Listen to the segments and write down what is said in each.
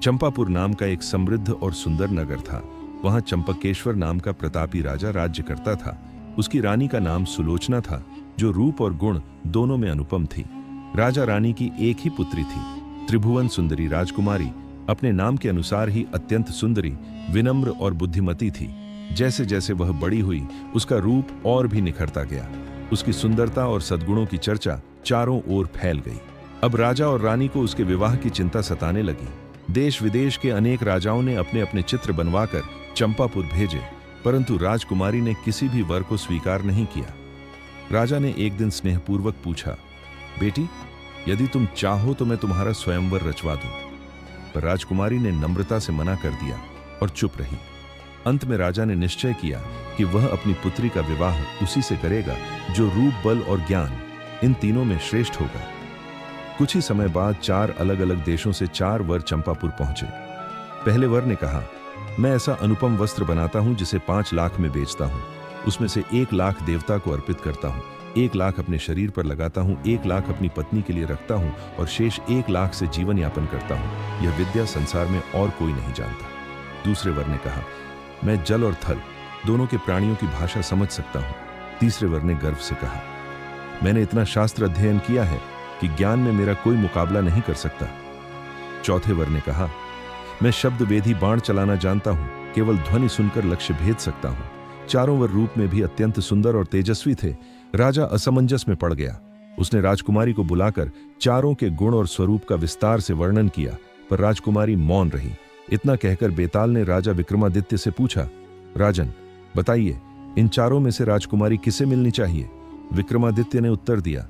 चंपापुर नाम का एक समृद्ध और सुंदर नगर था। वहां चंपकेश्वर नाम का प्रतापी राजा राज्य करता था। उसकी रानी का नाम सुलोचना था, जो रूप और गुण दोनों में अनुपम थी। राजा रानी की एक ही पुत्री थी, त्रिभुवन सुंदरी राजकुमारी। अपने नाम के अनुसार ही अत्यंत सुंदरी, विनम्र और बुद्धिमती थी। जैसे जैसे वह बड़ी हुई, उसका रूप और भी निखरता गया। उसकी सुंदरता और सद्गुणों की चर्चा चारों ओर फैल गई। अब राजा और रानी को उसके विवाह की चिंता सताने लगी। देश विदेश के अनेक राजाओं ने अपने अपने चित्र बनवाकर चंपापुर भेजे, परंतु राजकुमारी ने किसी भी वर को स्वीकार नहीं किया। राजा ने एक दिन स्नेहपूर्वक पूछा, बेटी, यदि तुम चाहो तो मैं तुम्हारा स्वयंवर रचवा दूं। पर राजकुमारी ने नम्रता से मना कर दिया और चुप रही। अंत में राजा ने निश्चय किया कि वह अपनी पुत्री का विवाह उसी से करेगा जो रूप, बल और ज्ञान इन तीनों में श्रेष्ठ होगा। कुछ ही समय बाद 4 अलग अलग देशों से 4 वर चंपापुर पहुंचे। पहले वर ने कहा, मैं ऐसा अनुपम वस्त्र बनाता हूं जिसे 5 लाख में बेचता हूं। उसमें से 1 लाख देवता को अर्पित करता हूं, 1 लाख अपने शरीर पर लगाता हूं, 1 लाख अपनी पत्नी के लिए रखता हूं और शेष 1 लाख से जीवन यापन करता हूं। यह विद्या संसार में और कोई नहीं जानता। दूसरे वर ने कहा, मैं जल और थल दोनों के प्राणियों की भाषा समझ सकता हूं। तीसरे वर ने गर्व से कहा, मैंने इतना शास्त्र अध्ययन किया है कि ज्ञान में मेरा कोई मुकाबला नहीं कर सकता। चौथे वर ने कहा, मैं शब्द वेदी बाण चलाना जानता हूं, केवल ध्वनि सुनकर लक्ष्य भेद सकता हूं। चारों वर रूप में भी अत्यंत सुंदर और तेजस्वी थे। राजा असमंजस में पड़ गया। उसने राजकुमारी को बुलाकर चारों के गुण और स्वरूप का विस्तार से वर्णन किया, पर राजकुमारी मौन रही। इतना कहकर बेताल ने राजा विक्रमादित्य से पूछा, राजन, बताइए, इन चारों में से राजकुमारी किसे मिलनी चाहिए? विक्रमादित्य ने उत्तर दिया,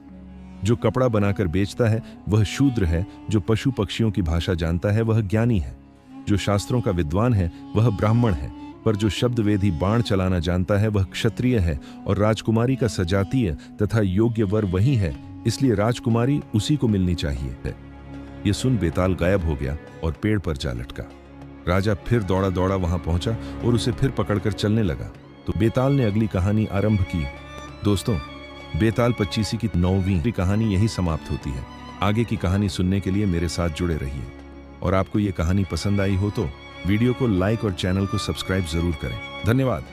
जो कपड़ा बनाकर बेचता है वह शूद्र है, जो पशु पक्षियों की भाषा जानता है वह ज्ञानी है, जो शास्त्रों का विद्वान है वह ब्राह्मण है, पर जो शब्द वेदी बाण चलाना जानता है वह क्षत्रिय है, और राजकुमारी का सजातीय तथा योग्य वर वही है, इसलिए राजकुमारी उसी को मिलनी चाहिए। यह सुन बेताल गायब हो गया और पेड़ पर जा लटका। राजा फिर दौड़ा दौड़ा वहां पहुंचा और उसे फिर पकड़कर चलने लगा तो बेताल ने अगली कहानी आरंभ की। दोस्तों, बेताल पच्चीसी की 9वीं कहानी यही समाप्त होती है। आगे की कहानी सुनने के लिए मेरे साथ जुड़े रहिए, और आपको ये कहानी पसंद आई हो तो वीडियो को लाइक और चैनल को सब्सक्राइब जरूर करें। धन्यवाद।